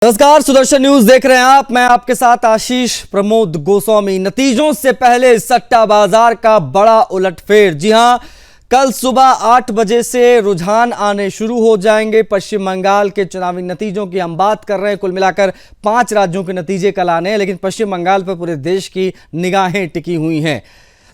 नमस्कार, सुदर्शन न्यूज देख रहे हैं आप। मैं आपके साथ आशीष प्रमोद गोस्वामी। नतीजों से पहले सट्टा बाजार का बड़ा उलटफेर। जी हां, कल सुबह 8 बजे से रुझान आने शुरू हो जाएंगे। पश्चिम बंगाल के चुनावी नतीजों की हम बात कर रहे हैं। कुल मिलाकर 5 राज्यों के नतीजे कल आने हैं, लेकिन पश्चिम बंगाल पर पूरे देश की निगाहें टिकी हुई हैं।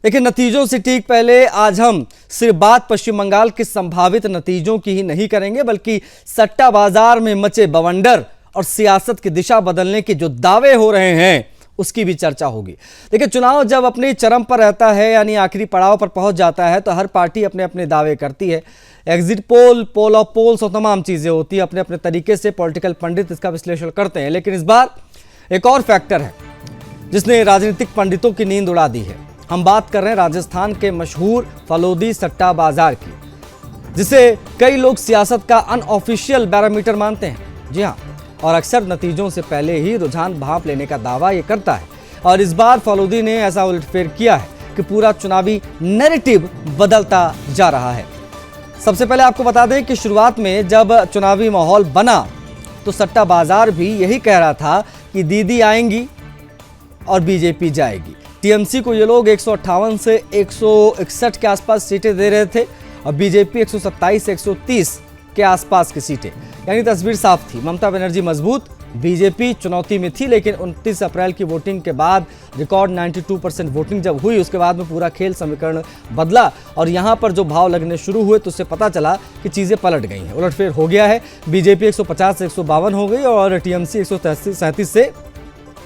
लेकिन नतीजों से ठीक पहले आज हम सिर्फ बात पश्चिम बंगाल के संभावित नतीजों की ही नहीं करेंगे, बल्कि सट्टा बाजार में मचे बवंडर और सियासत की दिशा बदलने के जो दावे हो रहे हैं उसकी भी चर्चा होगी। देखिए, चुनाव जब अपने चरम पर रहता है, यानी आखिरी पड़ाव पर पहुंच जाता है, तो हर पार्टी अपने अपने दावे करती है। Exit poll, poll of polls और तमाम चीजें होती है। अपने अपने तरीके से पॉलिटिकल पंडित इसका विश्लेषण करते हैं। लेकिन इस बार एक और फैक्टर है जिसने राजनीतिक पंडितों की नींद उड़ा दी है। हम बात कर रहे हैं राजस्थान के मशहूर फलोदी सट्टा बाजार की, जिसे कई लोग सियासत का अनऑफिशियल बैरोमीटर मानते हैं। जी हाँ, और अक्सर नतीजों से पहले ही रुझान भांप लेने का दावा ये करता है। और इस बार फलोदी ने ऐसा उलटफेर किया है कि पूरा चुनावी नैरेटिव बदलता जा रहा है। सबसे पहले आपको बता दें कि शुरुआत में जब चुनावी माहौल बना तो सट्टा बाजार भी यही कह रहा था कि दीदी आएंगी और बीजेपी जाएगी। टीएमसी को ये लोग 158 से 161 के आसपास सीटें दे रहे थे और बीजेपी 127 से 130 के आसपास की सीटें, यानी तस्वीर साफ थी। ममता बनर्जी मजबूत, बीजेपी चुनौती में थी। लेकिन 29 अप्रैल की वोटिंग के बाद रिकॉर्ड 92% वोटिंग जब हुई, उसके बाद में पूरा खेल समीकरण बदला और यहां पर जो भाव लगने शुरू हुए तो उससे पता चला कि चीजें पलट गई हैं। उलटफेर हो गया है। बीजेपी 150 से 152 हो गई और टीएमसी 137 से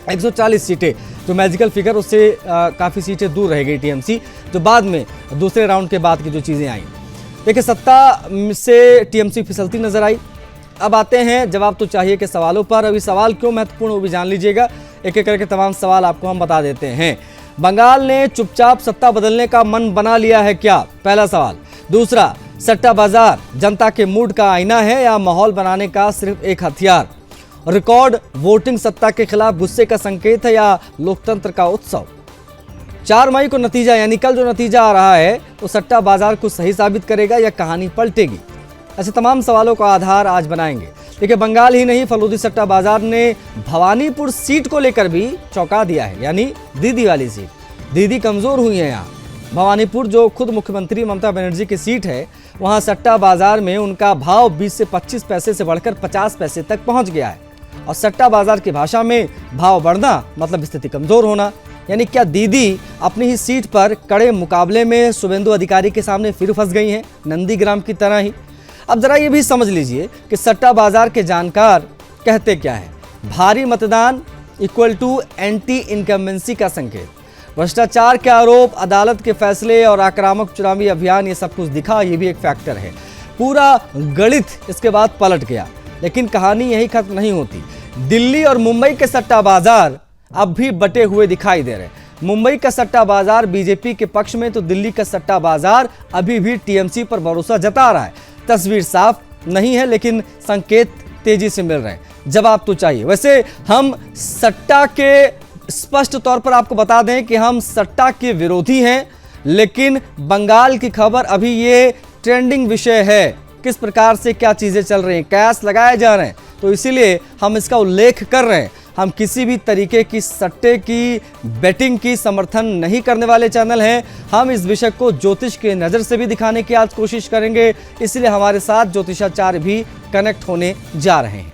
140 सीटें, जो मैजिकल फिगर उससे काफ़ी सीटें दूर रह गई टीएमसी, जो बाद में दूसरे राउंड के बाद की जो चीज़ें आई। देखिए, सत्ता से टीएमसी फिसलती नजर आई। अब आते हैं जवाब तो चाहिए के सवालों पर। अभी सवाल क्यों महत्वपूर्ण वो भी जान लीजिएगा। एक एक करके तमाम सवाल आपको हम बता देते हैं। बंगाल ने चुपचाप सत्ता बदलने का मन बना लिया है क्या? पहला सवाल। दूसरा, सट्टा बाजार जनता के मूड का आईना है या माहौल बनाने का सिर्फ एक हथियार? रिकॉर्ड वोटिंग सत्ता के खिलाफ गुस्से का संकेत है या लोकतंत्र का उत्सव? 4 मई को नतीजा, यानी कल जो नतीजा आ रहा है वो सट्टा बाजार को सही साबित करेगा या कहानी पलटेगी? ऐसे तमाम सवालों का आधार आज बनाएंगे। देखिए, बंगाल ही नहीं, फलोदी सट्टा बाजार ने भवानीपुर सीट को लेकर भी चौंका दिया है, यानी दीदी वाली सीट। दीदी कमजोर हुई है यहाँ। भवानीपुर जो खुद मुख्यमंत्री ममता बनर्जी की सीट है, वहाँ सट्टा बाजार में उनका भाव 20 से 25 पैसे से बढ़कर 50 पैसे तक पहुँच गया है। और सट्टा बाजार की भाषा में भाव बढ़ना मतलब स्थिति कमजोर होना। यानी क्या दीदी अपनी ही सीट पर कड़े मुकाबले में शुभेंदु अधिकारी के सामने फिर फंस गई हैं, नंदीग्राम की तरह ही? अब जरा ये भी समझ लीजिए कि सट्टा बाजार के जानकार कहते क्या है। भारी मतदान इक्वल टू एंटी इनकम्बेंसी का संकेत। भ्रष्टाचार के आरोप, अदालत के फैसले और आक्रामक चुनावी अभियान, ये सब कुछ दिखा, ये भी एक फैक्टर है। पूरा गणित इसके बाद पलट गया। लेकिन कहानी यही खत्म नहीं होती। दिल्ली और मुंबई के सट्टा बाजार अब भी बटे हुए दिखाई दे रहे हैं। मुंबई का सट्टा बाजार बीजेपी के पक्ष में, तो दिल्ली का सट्टा बाजार अभी भी टीएमसी पर भरोसा जता रहा है। तस्वीर साफ नहीं है, लेकिन संकेत तेजी से मिल रहे हैं। जवाब तो चाहिए। वैसे हम सट्टा के, स्पष्ट तौर पर आपको बता दें कि हम सट्टा के विरोधी हैं, लेकिन बंगाल की खबर अभी ये ट्रेंडिंग विषय है। किस प्रकार से क्या चीजें चल रही हैं, कयास लगाए जा रहे हैं, तो इसीलिए हम इसका उल्लेख कर रहे हैं। हम किसी भी तरीके की सट्टे की, बेटिंग की समर्थन नहीं करने वाले चैनल हैं। हम इस विषय को ज्योतिष के नज़र से भी दिखाने की आज कोशिश करेंगे, इसलिए हमारे साथ ज्योतिषाचार्य भी कनेक्ट होने जा रहे हैं।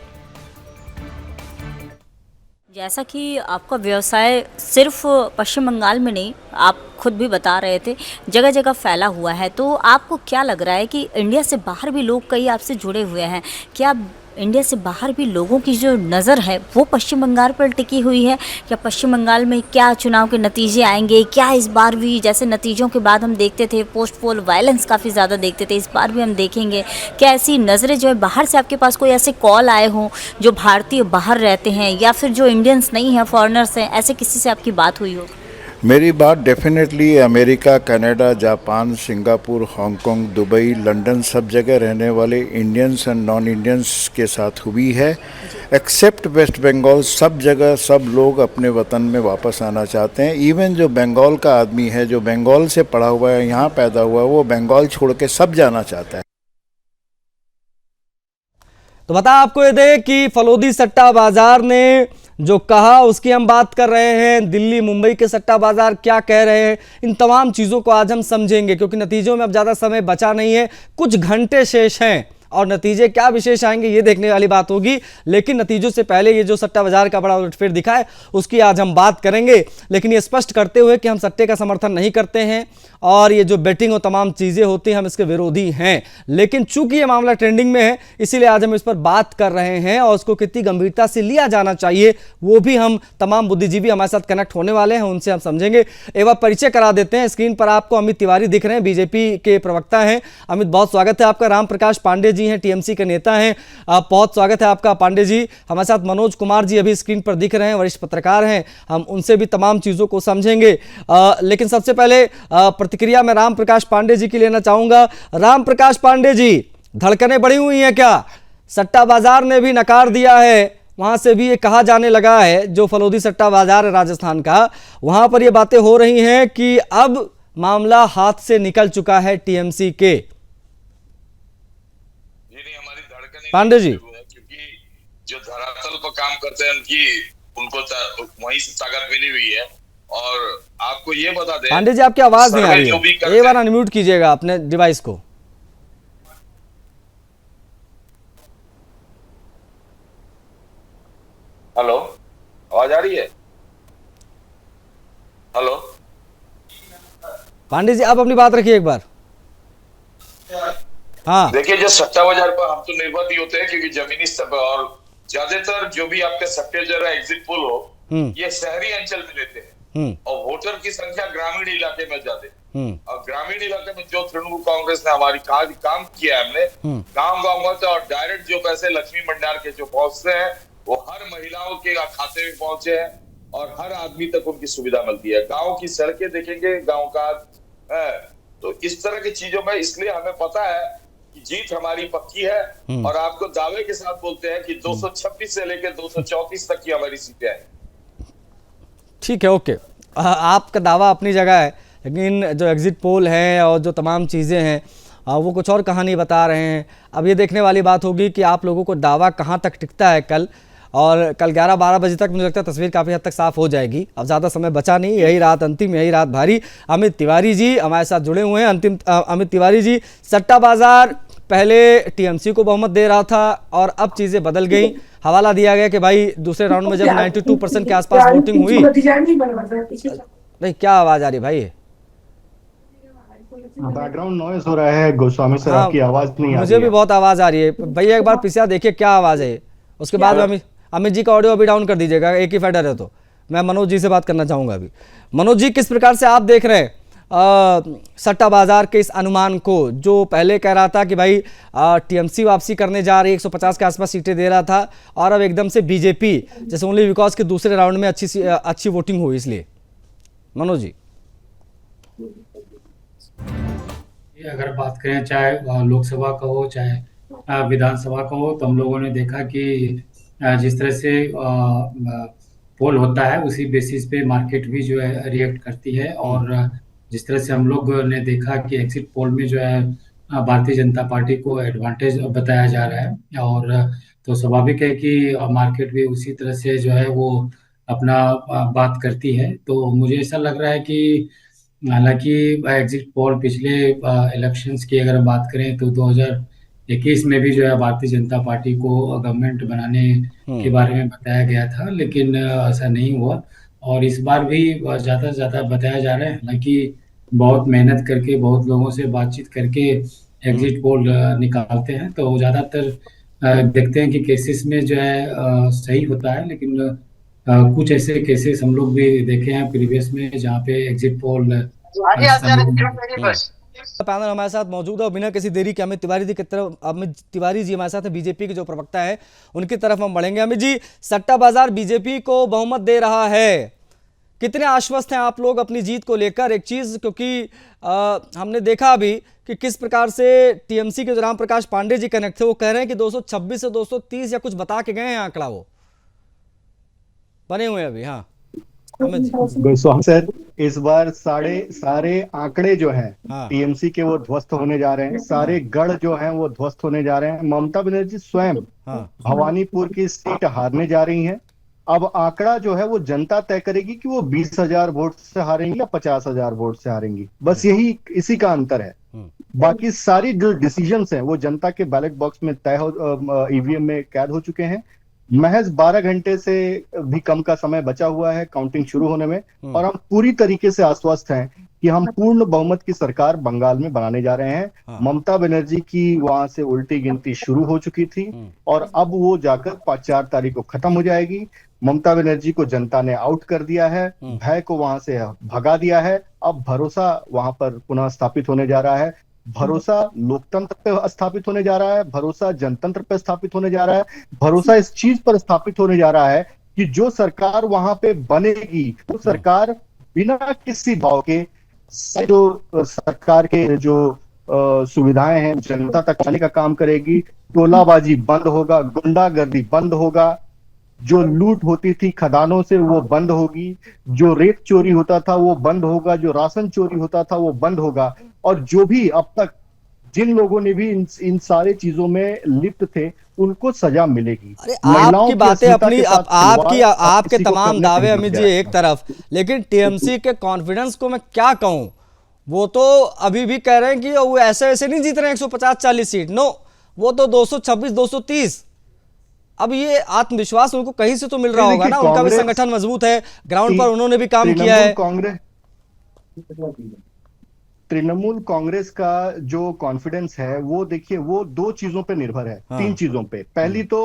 जैसा कि आपका व्यवसाय सिर्फ पश्चिम बंगाल में नहीं, आप खुद भी बता रहे थे, जगह जगह फैला हुआ है, तो आपको क्या लग रहा है कि इंडिया से बाहर भी लोग कई आपसे जुड़े हुए हैं? क्या इंडिया से बाहर भी लोगों की जो नज़र है वो पश्चिम बंगाल पर टिकी हुई है? या पश्चिम बंगाल में क्या चुनाव के नतीजे आएंगे? क्या इस बार भी, जैसे नतीजों के बाद हम देखते थे पोस्ट पोल वायलेंस काफ़ी ज़्यादा देखते थे, इस बार भी हम देखेंगे? क्या ऐसी नज़रें जो है बाहर से आपके पास कोई ऐसे कॉल आए हों जो भारतीय बाहर रहते हैं या फिर जो इंडियंस नहीं हैं, फॉरेनर्स हैं, ऐसे किसी से आपकी बात हुई हो? मेरी बात definitely America, Canada, Japan, Singapore, Hong Kong, Dubai, London, सब जगह रहने वाले इंडियंस एंड नॉन इंडियंस के साथ हुई है। एक्सेप्ट वेस्ट बंगाल, सब जगह सब लोग अपने वतन में वापस आना चाहते हैं। इवन जो बंगाल का आदमी है, जो बंगाल से पढ़ा हुआ है, यहाँ पैदा हुआ है, वो बंगाल छोड़ के सब जाना चाहता है। तो बता आपको ये दे कि फलोदी सट्टा बाजार ने जो कहा उसकी हम बात कर रहे हैं। दिल्ली मुंबई के सट्टा बाजार क्या कह रहे हैं, इन तमाम चीज़ों को आज हम समझेंगे, क्योंकि नतीजों में अब ज़्यादा समय बचा नहीं है, कुछ घंटे शेष हैं और नतीजे क्या विशेष आएंगे ये देखने वाली बात होगी। लेकिन नतीजों से पहले ये जो सट्टा बाजार का बड़ा उलटफेर दिखा है उसकी आज हम बात करेंगे, लेकिन ये स्पष्ट करते हुए कि हम सट्टे का समर्थन नहीं करते हैं और ये जो बेटिंग और तमाम चीज़ें होती हैं हम इसके विरोधी हैं। लेकिन चूंकि ये मामला ट्रेंडिंग में है इसीलिए आज हम इस पर बात कर रहे हैं और उसको कितनी गंभीरता से लिया जाना चाहिए वो भी हम तमाम बुद्धिजीवी हमारे साथ कनेक्ट होने वाले हैं, उनसे हम समझेंगे। एक बार परिचय करा देते हैं। स्क्रीन पर आपको अमित तिवारी दिख रहे हैं, बीजेपी के प्रवक्ता हैं। अमित, बहुत स्वागत है आपका। राम प्रकाश पांडे जी हैं, टीएमसी के नेता हैं, बहुत स्वागत है आपका पांडे जी। हमारे साथ मनोज कुमार जी अभी स्क्रीन पर दिख रहे हैं, वरिष्ठ पत्रकार हैं, हम उनसे भी तमाम चीज़ों को समझेंगे। लेकिन सबसे पहले प्रतिक्रिया मैं राम प्रकाश पांडे जी की लेना चाहूंगा। राम प्रकाश पांडे जी, धड़कनें बढ़ी हुई हैं क्या? सट्टा बाजार ने भी नकार दिया है, वहां से भी ये कहा जाने लगा है, जो फलोदी सट्टा बाजार है राजस्थान का, वहां पर ये बातें हो रही हैं कि अब मामला हाथ से निकल चुका है टीएमसी के। पांडे जी, क्योंकि जो धरातल पर काम करते हैं उनको वहीं से ताकत मिली हुई है। और आपको ये बता दें, पांडे जी आपकी आवाज नहीं आ रही है, एक बार अनम्यूट कीजिएगा अपने डिवाइस को। हेलो, आवाज आ रही है? हेलो पांडे जी आप अपनी बात रखिए एक बार। हाँ, देखिए, जो सट्टा बाजार पर हम तो निर्भर ही होते हैं, क्योंकि जमीनी स्तर पर और ज्यादातर जो भी आपके सट्टे जरा एग्जिट पोल हो ये शहरी अंचल में लेते हैं और वोटर की संख्या ग्रामीण इलाके में ज्यादा। और ग्रामीण इलाके में जो तृणमूल कांग्रेस ने हमारी काम किया है, हमने गांव गांव से और डायरेक्ट जो पैसे लक्ष्मी भंडार के जो पहुंचते हैं वो हर महिलाओं के खाते में पहुंचे हैं और हर आदमी तक उनकी सुविधा मिलती है। गाँव की सड़कें देखेंगे, गाँव का तो इस तरह की चीजों में, इसलिए हमें पता है कि जीत हमारी पक्की है। और आपको दावे के साथ बोलते हैं कि 226 से लेकर 234 तक की हमारी सीटें हैं। ठीक है, ओके, आपका दावा अपनी जगह है, लेकिन जो एग्जिट पोल है और जो तमाम चीज़ें हैं वो कुछ और कहानी बता रहे हैं। अब ये देखने वाली बात होगी कि आप लोगों को दावा कहाँ तक टिकता है कल, और कल 11-12 बजे तक मुझे लगता है तस्वीर काफ़ी हद तक साफ हो जाएगी। अब ज़्यादा समय बचा नहीं, यही रात अंतिम, यही रात भारी। अमित तिवारी जी हमारे साथ जुड़े हुए हैं। अमित तिवारी जी, सट्टा बाजार पहले टीएमसी को बहुमत दे रहा था और अब चीज़ें बदल गई। हवाला दिया गया कि भाई दूसरे राउंड में जब 92% के आसपास वोटिंग हुई। नहीं, क्या आवाज़ आ रही भाई? बैकग्राउंड नॉइज हो रहा है गोस्वामी सर, आपकी आवाज नहीं आ रही है। मुझे भी बहुत आवाज़ आ रही है भैया, एक बार पीछे देखिए क्या आवाज़ है। उसके बाद अमित जी का ऑडियो अभी डाउन कर दीजिएगा, एक ही फेडर है। तो मैं मनोज जी से बात करना चाहूँगा अभी। मनोज जी, किस प्रकार से आप देख रहे हैं सट्टा बाजार के इस अनुमान को, जो पहले कह रहा था कि भाई टीएमसी वापसी करने जा रही है, 150 के आसपास सीटें दे रहा था, और अब एकदम से बीजेपी, जैसे ओनली बिकॉज के दूसरे राउंड में अच्छी वोटिंग हुई इसलिए। मनोज जी, अगर बात करें चाहे लोकसभा का हो चाहे विधानसभा का हो, तो हम लोगों ने देखा कि जिस तरह से पोल होता है उसी बेसिस पे मार्केट भी जो है रिएक्ट करती है। और जिस तरह से हम लोग ने देखा कि एग्जिट पोल में जो है भारतीय जनता पार्टी को एडवांटेज बताया जा रहा है, और तो स्वाभाविक है कि मार्केट भी उसी तरह से जो है वो अपना बात करती है। तो मुझे ऐसा लग रहा है कि हालांकि एग्जिट पोल पिछले इलेक्शंस की अगर बात करें तो 2021 में भी जो है भारतीय जनता पार्टी को गवर्नमेंट बनाने के बारे में बताया गया था, लेकिन ऐसा नहीं हुआ। और इस बार भी ज़्यादा से ज़्यादा बताया जा रहा है, हालांकि बहुत मेहनत करके, बहुत लोगों से बातचीत करके एग्जिट पोल निकालते हैं, तो ज़्यादातर देखते हैं कि केसेस में जो है सही होता है। लेकिन कुछ ऐसे केसेस हम लोग भी देखे हैं प्रीवियस में जहाँ पे एग्जिट पोल। पैनल हमारे साथ मौजूद है और बिना किसी देरी के अमित तिवारी जी हमारे साथ है, बीजेपी के जो प्रवक्ता है, उनकी तरफ हम बढ़ेंगे। अमित जी, सट्टा बाजार बीजेपी को बहुमत दे रहा है, कितने आश्वस्त हैं आप लोग अपनी जीत को लेकर? एक चीज, क्योंकि हमने देखा अभी कि किस प्रकार से टीएमसी के जो राम प्रकाश पांडे जी कनेक्ट थे, वो कह रहे हैं कि 226 से 230 या कुछ बता के गए हैं आंकड़ा, वो बने हुए अभी। हाँ अमित जी। गोस्वामी सर, इस बार सारे आंकड़े जो हैं हाँ टीएमसी के वो ध्वस्त होने जा रहे हैं, सारे गढ़ जो हैं वो ध्वस्त होने जा रहे हैं। ममता बनर्जी स्वयं हाँ भवानीपुर की सीट हारने जा रही हैं। अब आंकड़ा जो है वो जनता तय करेगी कि वो 20,000 वोट से हारेंगी या 50,000 वोट से हारेंगी। बस यही इसी का अंतर है। बाकी सारी जो डिसीजंस हैं वो जनता के बैलेट बॉक्स में तय हो, ईवीएम में कैद हो चुके हैं। महज 12 घंटे से भी कम का समय बचा हुआ है काउंटिंग शुरू होने में, और हम पूरी तरीके से आश्वस्त हैं कि हम पूर्ण बहुमत की सरकार बंगाल में बनाने जा रहे हैं। ममता बनर्जी की वहां से उल्टी गिनती शुरू हो चुकी थी और अब वो जाकर 4 तारीख को खत्म हो जाएगी। ममता बनर्जी को जनता ने आउट कर दिया है, भय को वहां से भगा दिया है। अब भरोसा वहां पर पुनः स्थापित होने जा रहा है। भरोसा लोकतंत्र पे स्थापित होने जा रहा है, भरोसा जनतंत्र पे स्थापित होने जा रहा है, भरोसा इस चीज पर स्थापित होने जा रहा है कि जो सरकार वहां पे बनेगी वो सरकार बिना किसी भाव के जो सरकार के जो सुविधाएं हैं जनता तक पहुंचाने का काम करेगी। टोलाबाजी बंद होगा, गुंडागर्दी बंद होगा, जो लूट होती थी खदानों से वो बंद होगी, जो रेत चोरी होता था वो बंद होगा, जो राशन चोरी होता था वो बंद होगा, और जो भी अब तक जिन लोगों ने भी इन सारे चीजों में लिप्त थे उनको सजा मिलेगी। अरे आपकी बातें अपनी आपके तमाम दावे अमित जी एक तरफ, लेकिन टीएमसी के कॉन्फिडेंस को मैं क्या कहूं। वो तो अभी भी कह रहे हैं कि वो ऐसे नहीं जीत रहे हैं 150-40 सीट, नो, वो तो 226-230। अब ये आत्मविश्वास उनको कहीं से तो मिल रहा होगा ना, उनका भी संगठन मजबूत है, ग्राउंड पर उन्होंने भी काम किया है। तृणमूल कांग्रेस का जो कॉन्फिडेंस है वो देखिए वो 2 चीजों पे निर्भर है, 3 चीजों पे। पहली तो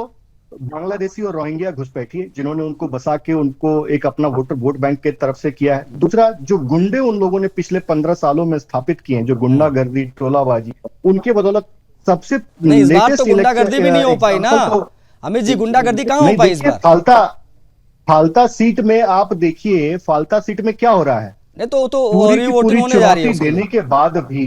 बांग्लादेशी और रोहिंग्या घुसपैठिए जिन्होंने उनको बसा के उनको एक अपना वोट बैंक के तरफ से किया है। दूसरा, जो गुंडे उन लोगों ने पिछले 15 सालों में स्थापित किए हैं, जो गुंडागर्दी टोलाबाजी, उनके बदौलत सबसे नहीं, इस बार तो गुंडागर्दी भी नहीं हो पाई ना अमित जी, गुंडागर्दी कहां हो पाई इस बार। फालता सीट में आप देखिए, फालता सीट में क्या हो रहा है। नहीं तो वोटिंग होने जा रही है देने के बाद भी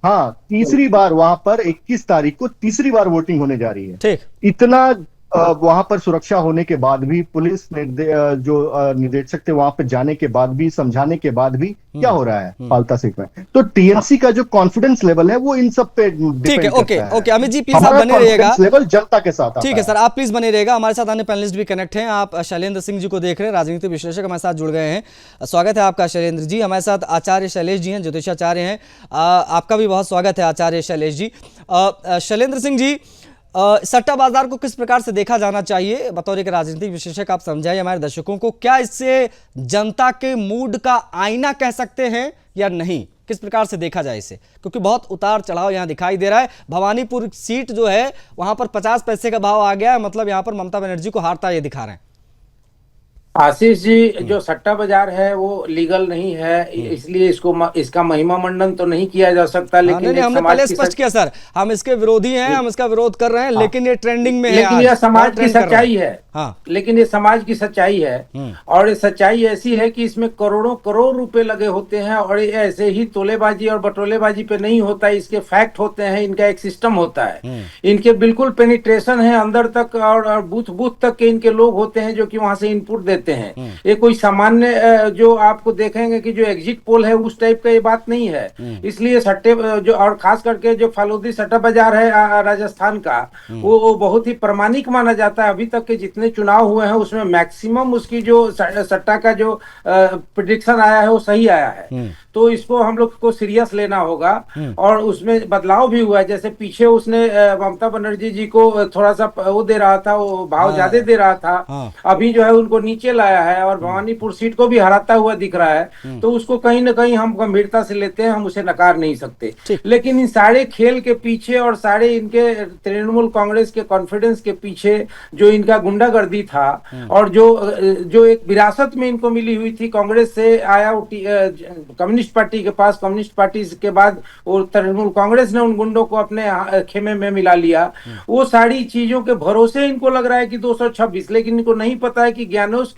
हाँ, तीसरी बार वहां पर 21 तारीख को तीसरी बार वोटिंग होने जा रही है। ठीक, इतना वहां पर सुरक्षा होने के बाद भी, पुलिस जो निदेशक थे वहां पर जाने के बाद भी, समझाने के बाद भी क्या हो रहा है फालता सीट में। तो टीएमसी का जो कॉन्फिडेंस लेवल है वो इन सब पे ठीक है। ओके अमित जी, प्लीज आप बने रहिएगा, लेवल जनता के साथ। ठीक है सर, आप प्लीज बने रहिएगा। हमारे साथ अन्य पैनलिस्ट भी कनेक्ट हैं। आप शैलेंद्र सिंह जी को देख रहे हैं, राजनीतिक विश्लेषक हमारे साथ जुड़ गए हैं। स्वागत है आपका शैलेंद्र जी। हमारे साथ आचार्य शैलेश जी हैं, ज्योतिषाचार्य हैं, आपका भी बहुत स्वागत है आचार्य शैलेश जी। शैलेंद्र सिंह जी, सट्टा बाजार को किस प्रकार से देखा जाना चाहिए, बतौर एक राजनीतिक विशेषज्ञ आप समझाइए हमारे दर्शकों को। क्या इससे जनता के मूड का आईना कह सकते हैं या नहीं, किस प्रकार से देखा जाए इसे, क्योंकि बहुत उतार चढ़ाव यहां दिखाई दे रहा है। भवानीपुर सीट जो है वहां पर 50 पैसे का भाव आ गया है, मतलब यहां पर ममता बनर्जी को हारता ये दिखा रहे हैं। आशीष जी, जो सट्टा बाजार है वो लीगल नहीं है, इसलिए इसका महिमा मंडन तो नहीं किया जा सकता। लेकिन हमने पहले स्पष्ट किया सर, हम इसके विरोधी हैं, हम इसका विरोध कर रहे हैं, लेकिन ये ट्रेंडिंग में है, लेकिन यह समाज की सच्चाई है। हाँ, लेकिन ये समाज की सच्चाई है, और ये सच्चाई ऐसी है कि इसमें करोड़ों करोड़ रुपए लगे होते हैं, और ये ऐसे ही तोलेबाजी और बटोलेबाजी पे नहीं होता है, इसके फैक्ट होते हैं, इनका एक सिस्टम होता है, इनके बिल्कुल पेनिट्रेशन है अंदर तक, और बूथ बूथ तक के इनके लोग होते हैं जो कि वहां से इनपुट देते हैं। ये कोई सामान्य जो आपको देखेंगे कि जो एग्जिट पोल है उस टाइप का ये बात नहीं है। इसलिए सट्टे जो, और खास करके जो फालूदी सट्टा बाजार है राजस्थान का, वो बहुत ही प्रामाणिक माना जाता है। अभी तक के जितने चुनाव हुए हैं उसमें मैक्सिमम उसकी जो सट्टा का जो प्रेडिक्शन आया है वो सही आया है। तो इसको हम लोग को सीरियस लेना होगा, और उसमें बदलाव भी हुआ है। जैसे पीछे उसने ममता बनर्जी जी को थोड़ा सा वो दे रहा था, वो भाव ज्यादा दे रहा था, अभी जो है उनको नीचे लाया है, और भवानीपुर सीट को भी हराता हुआ दिख रहा है। तो उसको कहीं ना कहीं हम गंभीरता से लेते हैं, हम उसे नकार नहीं सकते। लेकिन इन सारे खेल के पीछे और सारे इनके तृणमूल कांग्रेस के कॉन्फिडेंस के पीछे जो इनका गुंडागर्दी था, और जो एक विरासत में इनको मिली हुई थी, कांग्रेस से आया कम्युनिस्ट पार्टी के पास, कम्युनिस्ट पार्टी के बाद वो तृणमूल कांग्रेस ने उन गुंडों को अपने खेमे में मिला लिया। वो सारी चीजों के भरोसे इनको लग रहा है कि 226, लेकिन इनको नहीं पता है कि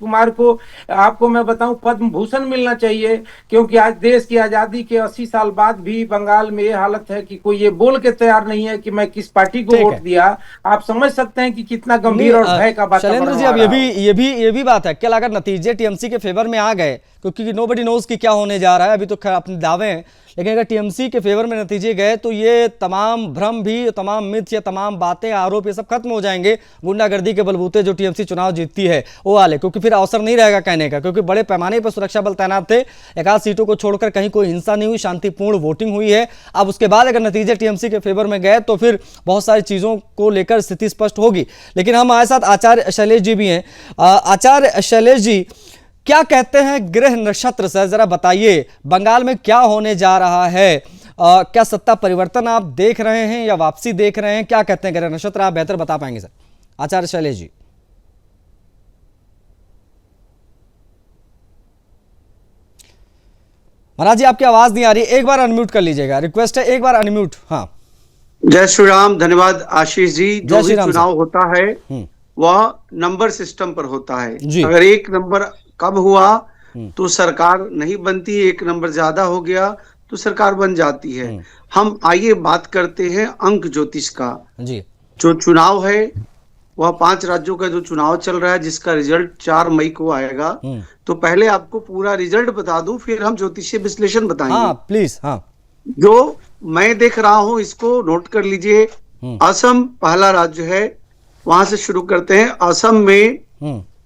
कुमार को, आपको मैं बताऊं, पद्म भूषण मिलना चाहिए, क्योंकि आज देश की आजादी के 80 साल बाद भी बंगाल में ये हालत है कि कोई ये बोल के तैयार नहीं है कि मैं किस पार्टी को ठीक वोट है। दिया। आप समझ सकते हैं कि कितना गंभीर और भय का शैलेंद्र वातावरण जी, अब वहाँ रहा। ये भी बात है, कल अगर नतीजे टीएमसी के फेवर में आ गए, क्योंकि नोबडी नोज कि क्या होने जा रहा है, अभी तो खैर अपने दावे हैं, लेकिन अगर टीएमसी के फेवर में नतीजे गए तो ये तमाम भ्रम भी, तमाम मिथ या तमाम बातें, आरोप, ये सब खत्म हो जाएंगे। गुंडागर्दी के बलबूते जो टीएमसी चुनाव जीतती है वो वाले, क्योंकि फिर अवसर नहीं रहेगा कहने का, क्योंकि बड़े पैमाने पर सुरक्षा बल तैनात थे, एकाध सीटों को छोड़कर कहीं कोई हिंसा नहीं हुई, शांतिपूर्ण वोटिंग हुई है। अब उसके बाद अगर नतीजे टीएमसी के फेवर में गए तो फिर बहुत सारी चीजों को लेकर स्थिति स्पष्ट होगी। लेकिन हम हमारे साथ आचार्य शैलेश जी भी हैं। आचार्य शैलेश जी, क्या कहते हैं ग्रह नक्षत्र से, जरा बताइए बंगाल में क्या होने जा रहा है? क्या सत्ता परिवर्तन आप देख रहे हैं या वापसी देख रहे हैं? क्या कहते हैं ग्रह नक्षत्र, आप बेहतर बता पाएंगे सर, आचार्य शैलेश जी। महाराज जी, आपकी आवाज नहीं आ रही, एक बार अनम्यूट कर लीजिएगा, रिक्वेस्ट है, एक बार अनम्यूट। हाँ, जय श्री राम। धन्यवाद आशीष जी। जो भी चुनाव होता है वह नंबर सिस्टम पर होता है। अगर एक नंबर कम हुआ तो सरकार नहीं बनती, एक नंबर ज्यादा हो गया तो सरकार बन जाती है। हम आइए बात करते हैं अंक ज्योतिष का जी। जो चुनाव है वह 5 राज्यों का जो चुनाव चल रहा है, जिसका रिजल्ट 4 मई को आएगा। तो पहले आपको पूरा रिजल्ट बता दूं, फिर हम ज्योतिषीय विश्लेषण बताएंगे। हाँ प्लीज। हाँ, जो मैं देख रहा हूं इसको नोट कर लीजिए। असम पहला राज्य है, वहां से शुरू करते हैं। असम में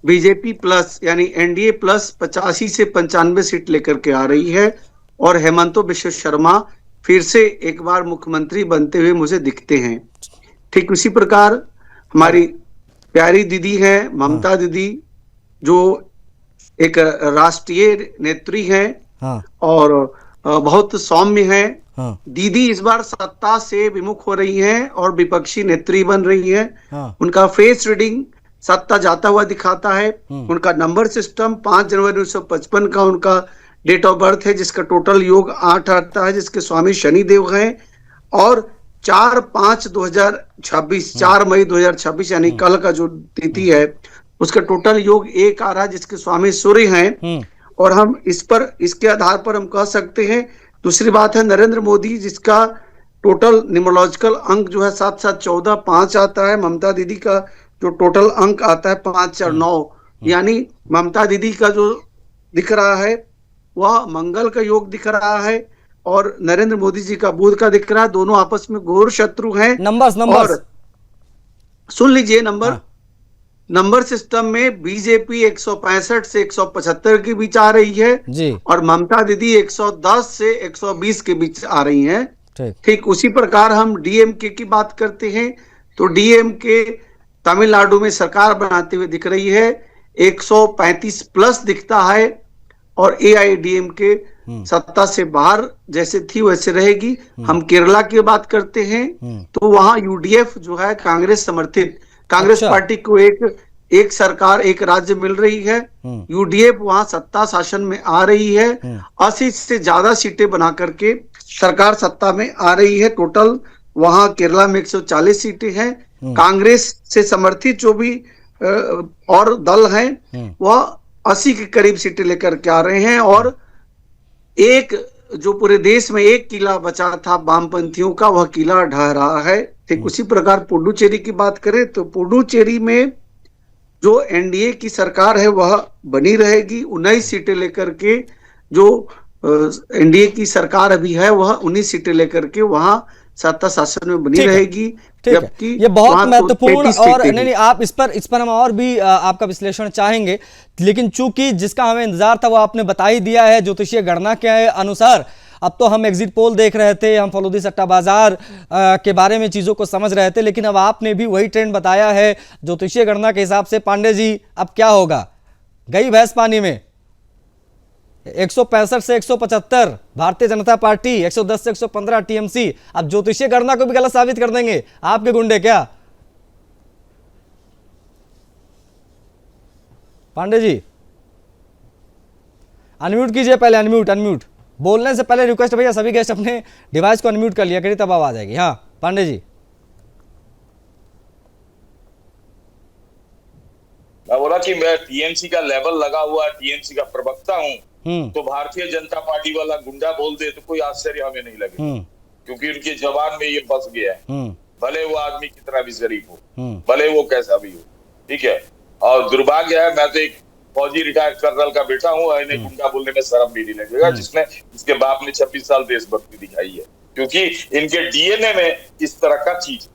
बीजेपी प्लस यानी एनडीए प्लस 85 से 95 सीट लेकर के आ रही है, और हेमंत बिश्व शर्मा फिर से एक बार मुख्यमंत्री बनते हुए मुझे दिखते हैं। ठीक उसी प्रकार हमारी प्यारी दीदी है ममता दीदी, जो एक राष्ट्रीय नेत्री हैं और बहुत सौम्य है। दीदी इस बार सत्ता से विमुख हो रही हैं और विपक्षी नेत्री बन रही हैं। उनका फेस रीडिंग सत्ता जाता हुआ दिखाता है। उनका नंबर सिस्टम 5 जनवरी 1955 का उनका डेट ऑफ बर्थ है, जिसका टोटल योग 8 आता है, जिसके स्वामी शनिदेव हैं। और 4/5/2026 4 मई 2026 यानी कल का जो तिथि है उसका टोटल योग 1 आ रहा है, जिसके स्वामी सूर्य हैं। और हम इसके आधार पर हम कह सकते हैं। दूसरी बात है नरेंद्र मोदी, जिसका टोटल न्यूमरोलॉजिकल अंक जो है 7/7/14 5 आता है। ममता दीदी का जो टोटल अंक आता है 5/4/9, यानी ममता दीदी का जो दिख रहा है वह मंगल का योग दिख रहा है, और नरेंद्र मोदी जी का बुध का दिख रहा है। दोनों आपस में घोर शत्रु हैं। नंबर्स और सुन लीजिए नंबर सिस्टम में बीजेपी 165 से 175 के बीच आ रही है जी, और ममता दीदी 110 से 120 के बीच आ रही हैं। ठीक उसी प्रकार हम डीएमके की बात करते हैं तो डीएमके तमिलनाडु में सरकार बनाते हुए दिख रही है, 135 प्लस दिखता है। और एआईडीएमके सत्ता से बाहर जैसे थी वैसे रहेगी। हम केरला की बात करते हैं तो वहां यूडीएफ जो है कांग्रेस समर्थित, कांग्रेस पार्टी को एक सरकार एक राज्य मिल रही है। यूडीएफ वहां सत्ता शासन में आ रही है। 80 से ज्यादा सीटें बना करके सरकार सत्ता में आ रही है। टोटल वहां केरला में 140 सीटें हैं। कांग्रेस से समर्थित जो भी और दल हैं वह 80 के करीब सीटें लेकर के आ रहे हैं। और एक जो पूरे देश में एक किला बचा था वामपंथियों का, वह किला ढह रहा है। ठीक उसी प्रकार पुडुचेरी की बात करें तो पुडुचेरी में जो एनडीए की सरकार है वह बनी रहेगी 19 सीटें लेकर के। जो एनडीए की सरकार अभी है वह 19 सीटें लेकर के वहां सत्ता शासन में बनी रहेगी। जबकि ये बहुत महत्वपूर्ण और नहीं आप इस पर हम और भी आपका विश्लेषण चाहेंगे, लेकिन चूंकि जिसका हमें इंतजार था वो आपने बता ही दिया है। ज्योतिषीय गणना के अनुसार अब तो हम एग्जिट पोल देख रहे थे, हम फलोदी सट्टा बाजार के बारे में चीजों को समझ रहे थे, लेकिन अब आपने भी वही ट्रेंड बताया है ज्योतिषीय गणना के हिसाब से। पांडे जी, अब क्या होगा? गई भैंस पानी में। 165 से 175 भारतीय जनता पार्टी, 110 से 115 टीएमसी। अब ज्योतिषीय गणना को भी गलत साबित कर देंगे आपके गुंडे क्या? पांडे जी अनम्यूट कीजिए, पहले अनम्यूट बोलने से पहले रिक्वेस्ट भैया सभी गेस्ट अपने डिवाइस को अनम्यूट कर लिया करिए, तब आवाज आएगी। हाँ पांडे जी। मैं बोला कि मैं टीएमसी का लेवल लगा हुआ, टीएमसी का प्रवक्ता हूँ, तो भारतीय जनता पार्टी वाला गुंडा बोल दे तो कोई आश्चर्य हमें नहीं लगे, क्योंकि उनके जवान में ये बस गया है। भले वो आदमी कितना भी शरीफ हो, भले वो कैसा भी हो, ठीक है। और दुर्भाग्य है, मैं तो एक फौजी रिटायर्ड कर्नल का बेटा हूँ, इन्हें गुंडा बोलने में शर्म भी नहीं लगेगा, जिसने इसके बाप ने 26 साल देशभक्ति दिखाई है, क्योंकि इनके डीएनए में इस तरह का चीज।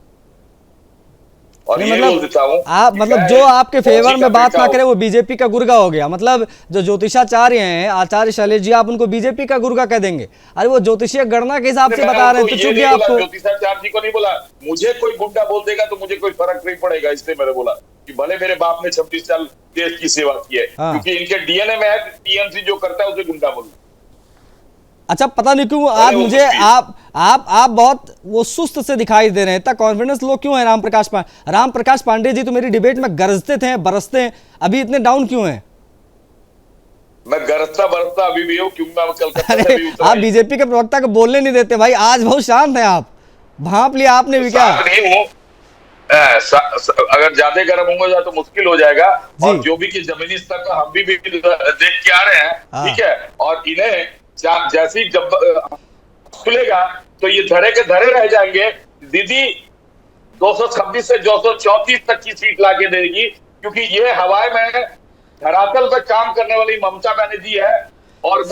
और ये बोल देता हूँ, आप मतलब जो आपके फेवर में बात ना करे वो बीजेपी का गुर्गा हो गया। मतलब जो ज्योतिषाचार्य हैं आचार्य शैलेश जी, आप उनको बीजेपी का गुर्गा कह देंगे? अरे वो ज्योतिषीय गणना के हिसाब से बता रहे हैं, तो चूंकि आपको ज्योतिषाचार्य जी को नहीं बोला, मुझे कोई गुंडा बोल देगा तो मुझे कोई फर्क नहीं पड़ेगा, इसलिए मैंने बोला कि भले मेरे बाप ने 26 साल देश की सेवा की है, क्योंकि इनके डीएनए में है, टीएमसी जो करता है उसे गुंडा बोलना। अच्छा, पता नहीं क्यों आज मुझे आप बहुत वो सुस्त से दिखाई दे रहे हैं। इतना कॉन्फिडेंस लो क्यों है? राम प्रकाश पांडे जी तो मेरी डिबेट में गरजते थे, बरसते हैं, अभी इतने डाउन क्यों हैं? मैं गरजता बरसता अभी भी हूँ, क्योंकि मैं कलकत्ता से भी आप बीजेपी के प्रवक्ता को बोलने नहीं देते भाई। आज बहुत शांत हैं आप, भांप लिया आपने भी क्या? नहीं हूँ, अगर ज्यादा गर्म होंगे तो मुश्किल हो जाएगा। और जो भी की जमीनी स्तर का हम भी देख के आ रहे हैं, ठीक है। और इन्हें जैसे ही जब खुलेगा तो ये धरे के धरे रह जाएंगे। दीदी 226 से 234 तक की सीट लाके देगी, क्योंकि ये हवाई में धरातल पर काम करने वाली ममता बनर्जी है। और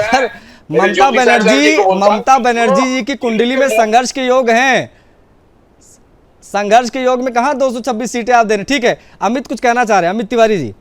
मैं ममता बनर्जी जी की कुंडली में संघर्ष के योग हैं। संघर्ष के योग में कहां 226 सीटें आप दे रहे हैं? ठीक है, अमित कुछ कहना चाह रहे हैं, अमित तिवारी जी।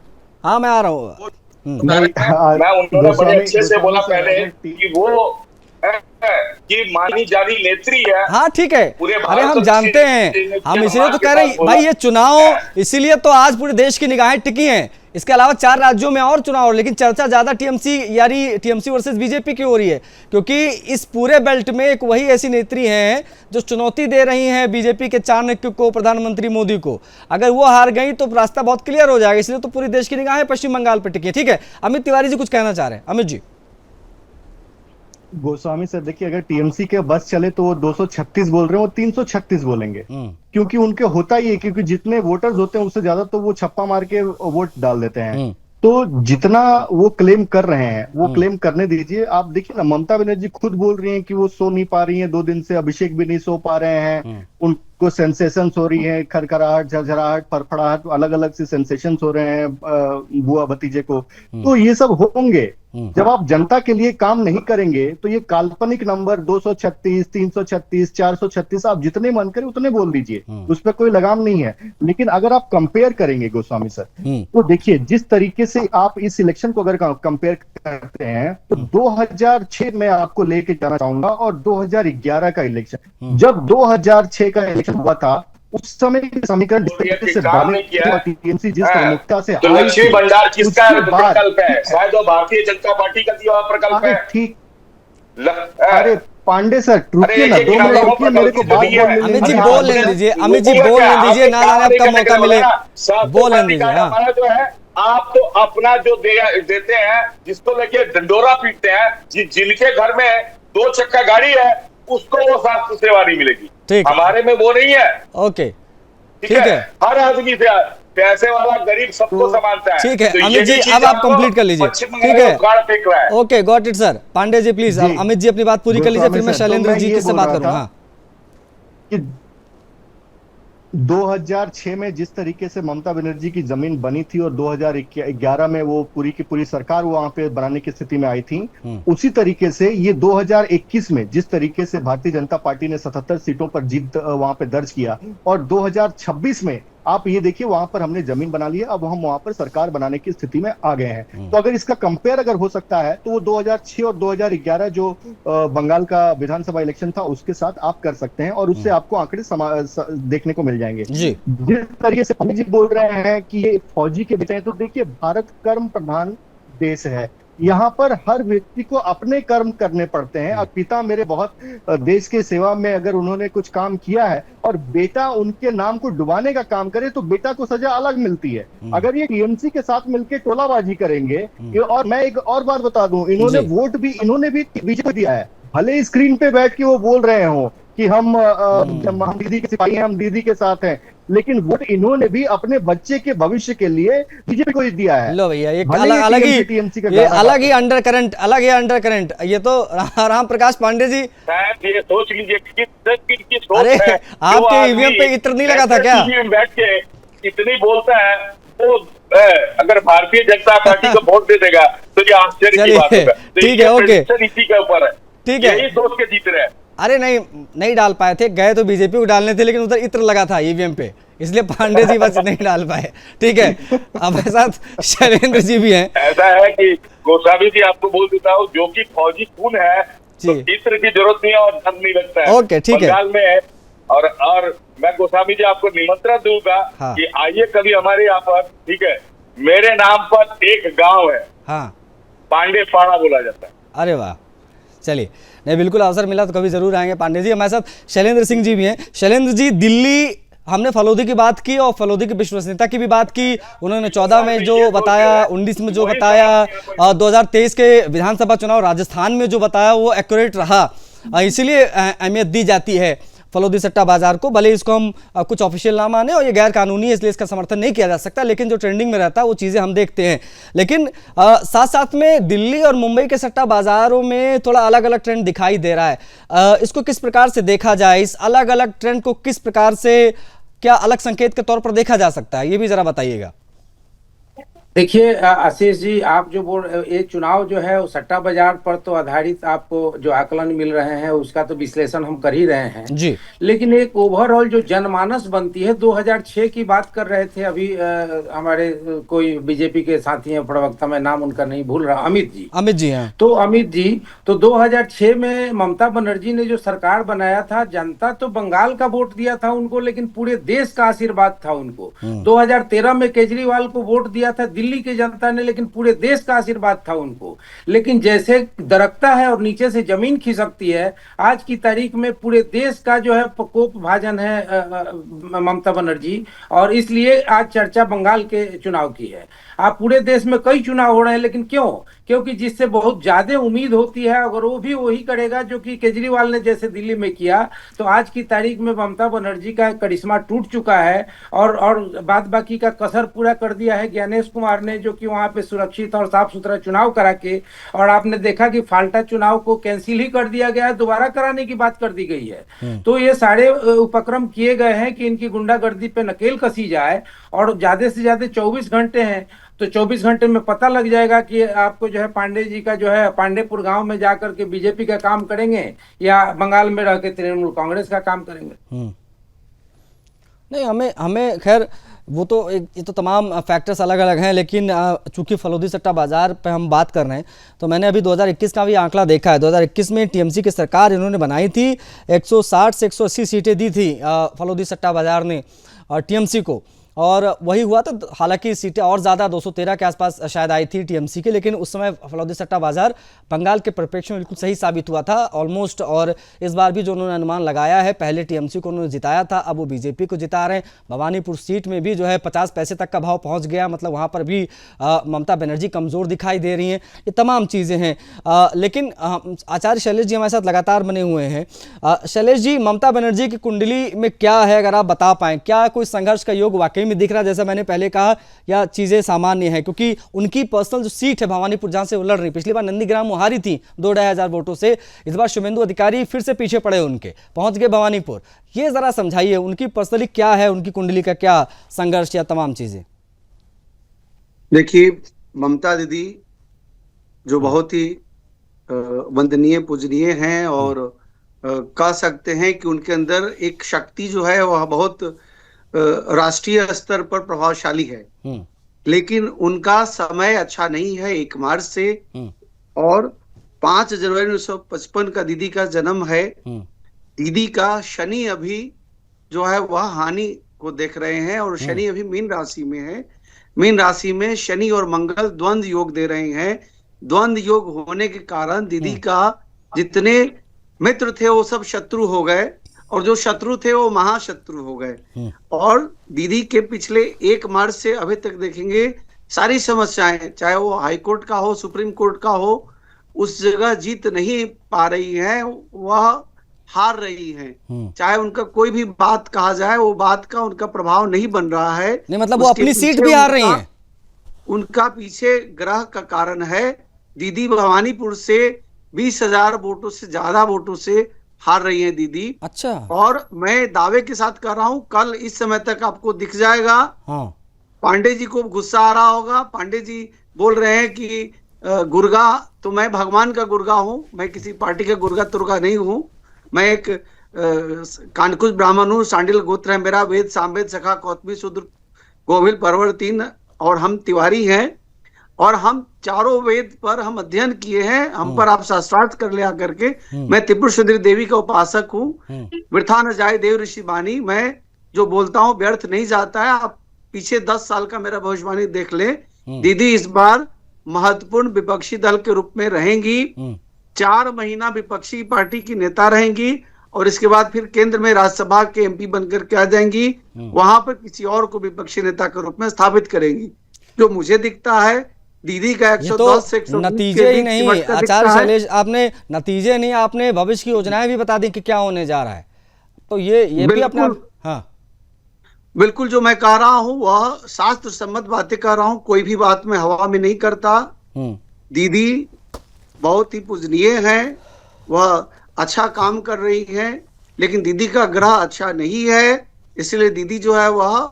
हाँ, मैं आ रहा हूँ। मैं उन्होंने बड़े अच्छे से बोला पहले कि वो कि मानी जानी नेत्री है। हाँ ठीक है, अरे हम जानते हैं, हम इसीलिए तो कह रहे हैं भाई, ये चुनाव इसीलिए तो आज पूरे देश की निगाहें टिकी हैं। इसके अलावा 4 राज्यों में और चुनाव, लेकिन चर्चा ज्यादा टीएमसी वर्सेस बीजेपी की हो रही है, क्योंकि इस पूरे बेल्ट में एक वही ऐसी नेत्री हैं जो चुनौती दे रही हैं बीजेपी के चाणक्य को, प्रधानमंत्री मोदी को। अगर वो हार गई तो रास्ता बहुत क्लियर हो जाएगा, इसलिए तो पूरे देश की निगाहें पश्चिम बंगाल पर टिकी है। ठीक है, अमित तिवारी जी कुछ कहना चाह रहे हैं। अमित जी। गोस्वामी सर, देखिए अगर टीएमसी के बस चले तो वो 236 बोल रहे हैं, वो 336 बोलेंगे, क्योंकि उनके होता ही है, क्योंकि जितने वोटर्स होते हैं उससे ज्यादा तो वो छप्पा मार के वोट डाल देते हैं। तो जितना वो क्लेम कर रहे हैं वो क्लेम करने दीजिए। आप देखिए ना, ममता बनर्जी खुद बोल रही हैं कि वो सो नहीं पा रही हैं 2 दिन से, अभिषेक भी नहीं सो पा रहे हैं, उनको सेंसेशंस हो रही है, खरखराहट, झरझराहट, फड़फड़ाहट, अलग अलग से सेंसेशंस हो रहे हैं बुआ भतीजे को। तो ये सब होंगे। जब आप जनता के लिए काम नहीं करेंगे तो ये काल्पनिक नंबर 236, 336, 436 आप जितने मन करें उतने बोल दीजिए, उस पर कोई लगाम नहीं है। लेकिन अगर आप कंपेयर करेंगे गोस्वामी सर, तो देखिए जिस तरीके से आप इस इलेक्शन को अगर कंपेयर करते हैं तो 2006 में आपको लेके जाना चाहूंगा, और 2011 का इलेक्शन, जब 2006 का इलेक्शन हुआ था उस समय के समीकरण जिस तरीके से बने, टीएमसी जिस प्रमुखता से तो लक्ष्मी भंडार किसका प्रकल्प है? शायद वो भारतीय जनता पार्टी का दिया हुआ प्रकल्प है। ठीक, अरे पांडे सर रुकिए ना, 2 मिनट रुकिए, मेरे को बात बोलने दीजिए। अमित जी बोल लेने दीजिए, अमित जी बोल लेने दीजिए, ना जाने आपका मौका मिले, बोल लेने दीजिए। हमारा जो है, आप तो अपना जो देते हैं, जिसको लेके डंडोरा पीटते हैं, जिनके घर में 2 चक्का गाड़ी है उसको वो स्वास्थ्य सेवा नहीं मिलेगी। हमारे में वो नहीं है। ओके, ठीक है। हर आदमी से पैसे वाला गरीब सबको समानता है। ठीक है तो अमित जी, अब आप कंप्लीट कर लीजिए। ठीक है, okay, got it sir. Pandey ji please, Amit ji अपनी बात पूरी कर लीजिए, फिर मैं शैलेंद्र जी किससे बात करूंगा। 2006 में जिस तरीके से ममता बनर्जी की जमीन बनी थी और 2011 में वो पूरी की पूरी सरकार वहां पे बनाने की स्थिति में आई थी, उसी तरीके से ये 2021 में जिस तरीके से भारतीय जनता पार्टी ने 77 सीटों पर जीत वहां पे दर्ज किया, और 2026 में आप ये देखिए वहां पर हमने जमीन बना ली है, अब हम वहां पर सरकार बनाने की स्थिति में आ गए हैं। तो अगर इसका कंपेयर अगर हो सकता है तो वो 2006 और 2011 जो बंगाल का विधानसभा इलेक्शन था उसके साथ आप कर सकते हैं, और उससे आपको आंकड़े देखने को मिल जाएंगे। जिस तरीके से पंडित जी बोल रहे हैं कि ये फौजी के बेटे हैं, तो देखिए भारत कर्म प्रधान देश है, यहाँ पर हर व्यक्ति को अपने कर्म करने पड़ते हैं। और पिता मेरे बहुत देश के सेवा में अगर उन्होंने कुछ काम किया है और बेटा उनके नाम को डुबाने का काम करे तो बेटा को सजा अलग मिलती है। अगर ये टीएमसी के साथ मिलकर टोलाबाजी करेंगे, और मैं एक और बात बता दूं, इन्होंने वोट भी बीजेपी को दिया है, भले स्क्रीन पे बैठ के वो बोल रहे हो कि हम दीदी के सिपाही हैं, हम दीदी के साथ हैं, लेकिन वोट इन्होंने भी अपने बच्चे के भविष्य के लिए बीजेपी को ही दिया है। लो भैया, ये भले ही अलग ही TMC का ये गाना अलग ही अंडर करंट। ये तो राम प्रकाश पांडे जी, ये सोच लीजिए किस सोच अरे है, आपके ईवीएम पे इत्र नहीं लगा था क्या? बैठ के इतनी बोलता है वो अगर भारतीय जनता पार्टी को वोट दे देगा तो ये आश्चर्य की बात होगा। तो ठीक है, ओके, इसी के ऊपर है, ठीक है, यही सोच के जीत रहे हैं। अरे नहीं डाल पाए थे, गए तो बीजेपी को डालने थे, लेकिन उधर इत्र लगा था ईवीएम पे, इसलिए पांडे जी बस नहीं डाल पाए। ठीक है, हमारे साथ शैलेंद्र जी भी हैं। ऐसा है कि गोस्वामी जी, आपको बोल देता हूँ, जो कि फौजी खून है तो इत्र की जरूरत नहीं है और धन नहीं लगता है। ओके, ठीक है, बंगाल में है। और मैं गोस्वामी जी आपको निमंत्रण दूंगा कि आइए कभी हमारे यहाँ पर, ठीक है, मेरे नाम पर एक गांव है, हाँ, पांडे पाड़ा बोला जाता है। अरे वाह, चलिए, नहीं बिल्कुल अवसर मिला तो कभी जरूर आएंगे पांडे जी। हमारे साथ शैलेंद्र सिंह जी भी हैं। शैलेंद्र जी, दिल्ली, हमने फलोदी की बात की और फलोदी की विश्वसनीयता की भी बात की। उन्होंने 14 में जो बताया, 19 में जो बताया, 2023 के विधानसभा चुनाव राजस्थान में जो बताया वो एक्यूरेट रहा, इसीलिए अहमियत दी जाती है फलोदी सट्टा बाजार को। भले इसको हम कुछ ऑफिशियल ना माने और ये गैर कानूनी है, इसलिए इसका समर्थन नहीं किया जा सकता, लेकिन जो ट्रेंडिंग में रहता है वो चीज़ें हम देखते हैं। लेकिन साथ साथ में दिल्ली और मुंबई के सट्टा बाजारों में थोड़ा अलग अलग ट्रेंड दिखाई दे रहा है। इसको किस प्रकार से देखा जाए, इस अलग अलग ट्रेंड को किस प्रकार से, क्या अलग संकेत के तौर पर देखा जा सकता है, ये भी जरा बताइएगा। देखिए आशीष जी, आप जो बोल, ये चुनाव जो है वो सट्टा बाजार पर तो आधारित आपको जो आकलन मिल रहे हैं उसका तो विश्लेषण हम कर ही रहे हैं जी, लेकिन एक ओवरऑल जो जनमानस बनती है, 2006 की बात कर रहे थे अभी हमारे कोई बीजेपी के साथी हैं, प्रवक्ता, मैं नाम उनका नहीं भूल रहा, अमित जी हैं। तो अमित जी, तो 2006 में ममता बनर्जी ने जो सरकार बनाया था, जनता तो बंगाल का वोट दिया था उनको, लेकिन पूरे देश का आशीर्वाद था उनको। 2013 में केजरीवाल को वोट दिया था दिल्ली की जनता ने, लेकिन पूरे देश का आशीर्वाद था उनको। लेकिन जैसे दरकता है और नीचे से जमीन खिसकती है, आज की तारीख में पूरे देश का जो है प्रकोप भाजन है ममता बनर्जी, और इसलिए आज चर्चा बंगाल के चुनाव की है। आप पूरे देश में कई चुनाव हो रहे हैं, लेकिन क्यों? क्योंकि जिससे बहुत ज्यादा उम्मीद होती है, अगर वो भी वही करेगा जो कि केजरीवाल ने जैसे दिल्ली में किया, तो आज की तारीख में ममता बनर्जी का करिश्मा टूट चुका है और बाद बाकी का कसर पूरा कर दिया है ज्ञानेश कुमार ने, जो कि वहां पे सुरक्षित और साफ सुथरा चुनाव करा के, और आपने देखा कि फाल्टा चुनाव को कैंसिल ही कर दिया गया है, दोबारा कराने की बात कर दी गई है। तो ये सारे उपक्रम किए गए हैं कि इनकी गुंडागर्दी पे नकेल कसी जाए, और ज्यादा से ज्यादा 24 घंटे हैं, तो 24 घंटे में पता लग जाएगा कि आपको जो है पांडे जी का जो है पांडेपुर गांव में जाकर के बीजेपी का काम करेंगे या बंगाल में रह के तृणमूल कांग्रेस का काम करेंगे। नहीं, हमें खैर वो तो ये तो तमाम फैक्टर्स अलग अलग हैं, लेकिन चूंकि फलोदी सट्टा बाजार पे हम बात कर रहे हैं, तो मैंने अभी 2021 का भी आंकड़ा देखा है। 2021 में टीएमसी की सरकार इन्होंने बनाई थी, 160 से 180 सीटें दी थी फलोदी सट्टा बाजार ने टीएमसी को, और वही हुआ था। हालांकि सीटें और ज़्यादा 213 के आसपास शायद आई थी टीएमसी के, लेकिन उस समय फलोदी सट्टा बाजार बंगाल के परिप्रेक्ष्य में बिल्कुल सही साबित हुआ था ऑलमोस्ट। और इस बार भी जो उन्होंने अनुमान लगाया है, पहले टीएमसी को उन्होंने जिताया था, अब वो बीजेपी को जिता रहे हैं। भवानीपुर सीट में भी जो है 50 पैसे तक का भाव पहुंच गया, मतलब वहाँ पर भी ममता बनर्जी कमज़ोर दिखाई दे रही हैं। ये तमाम चीज़ें हैं, लेकिन आचार्य शैलेश जी हमारे साथ लगातार बने हुए हैं। शैलेश जी, ममता बनर्जी की कुंडली में क्या है, अगर आप बता पाएँ, क्या कोई संघर्ष का योग वाकई में दिख रहा है, जैसा मैंने पहले कहा, या चीजें सामान्य हैं? क्योंकि उनकी पर्सनल जो सीट है भवानीपुर, जहां से वो लड़ रही, पिछली बार नंदीग्राम वो हारी थी 2-2.5 हजार वोटों से, इस बार शुभेंदु अधिकारी फिर से पीछे पड़े, उनके पहुंच गए भवानीपुर। ये जरा समझाइए, उनकी पर्सनली क्या है, उनकी कुंडली का क्या संघर्ष या तमाम चीजें? देखिए, ममता दीदी जो बहुत ही वंदनीय पूजनीय हैं, और कह सकते हैं कि उनके अंदर एक शक्ति जो है वह बहुत राष्ट्रीय स्तर पर प्रभावशाली है, लेकिन उनका समय अच्छा नहीं है 1 मार्च से, और 5 जनवरी 1955 का दीदी का जन्म है। दीदी का शनि अभी जो है वह हानि को देख रहे हैं, और शनि अभी मीन राशि में है। मीन राशि में शनि और मंगल द्वंद योग दे रहे हैं। द्वंद योग होने के कारण दीदी का जितने मित्र थे वो सब शत्रु हो गए, और जो शत्रु थे वो महाशत्रु हो गए। और दीदी के पिछले 1 मार्च से अभी तक देखेंगे, सारी समस्याएं, चाहे वो हाई कोर्ट का हो, सुप्रीम कोर्ट का हो, उस जगह जीत नहीं पा रही है। वह हार रही हैं। चाहे उनका कोई भी बात कहा जाए, वो बात का उनका प्रभाव नहीं बन रहा है। नहीं मतलब वो अपनी सीट भी हार रही हैं। उनका पीछे ग्रह का कारण है। दीदी भवानीपुर से 20,000 वोटों से ज्यादा वोटों से हार रही हैं दीदी। अच्छा। और मैं दावे के साथ कर रहा हूं, कल इस समय तक आपको दिख जाएगा। हाँ। पांडे जी को गुस्सा आ रहा होगा। पांडे जी बोल रहे हैं कि गुर्गा, तो मैं भगवान का गुर्गा हूं, मैं किसी पार्टी का गुर्गा तुर्गा नहीं हूं। मैं एक कानकुश ब्राह्मण हूँ, सांडिल गोत्र है मेरा, वेद सामवेद सखा कौतमी शूद्र गोविल परवर 3, और हम तिवारी हैं। और हम चारों वेद पर हम अध्ययन किए हैं, हम पर आप शास्त्रार्थ कर लिया करके। मैं त्रिपुर सुंदरी देवी का उपासक हूँ। वृथा न जाए देव ऋषि वाणी, मैं जो बोलता हूँ व्यर्थ नहीं जाता है। आप पीछे 10 साल का मेरा भविष्यवाणी देख ले। दीदी इस बार महत्वपूर्ण विपक्षी दल के रूप में रहेंगी। 4 महीना विपक्षी पार्टी की नेता रहेंगी और इसके बाद फिर केंद्र में राज्यसभा के एमपी बनकर के आ जाएंगी। वहां पर किसी और को विपक्षी नेता के रूप में स्थापित करेंगी। जो मुझे दिखता है दीदी का 110 से 120 नतीजे ही नहीं आचार्य शैलेश, आपने नतीजे नहीं, आपने भविष्य की योजनाएं भी बता दी कि क्या होने जा रहा है। तो ये भी अपने। हाँ बिल्कुल, जो मैं कह रहा हूं वह शास्त्र सम्मत बातें कर रहा हूं, कोई भी बात में हवा में नहीं करता। दीदी बहुत ही पूजनीय है, वह अच्छा काम कर रही है, लेकिन दीदी का ग्रह अच्छा नहीं है। इसलिए दीदी जो है वह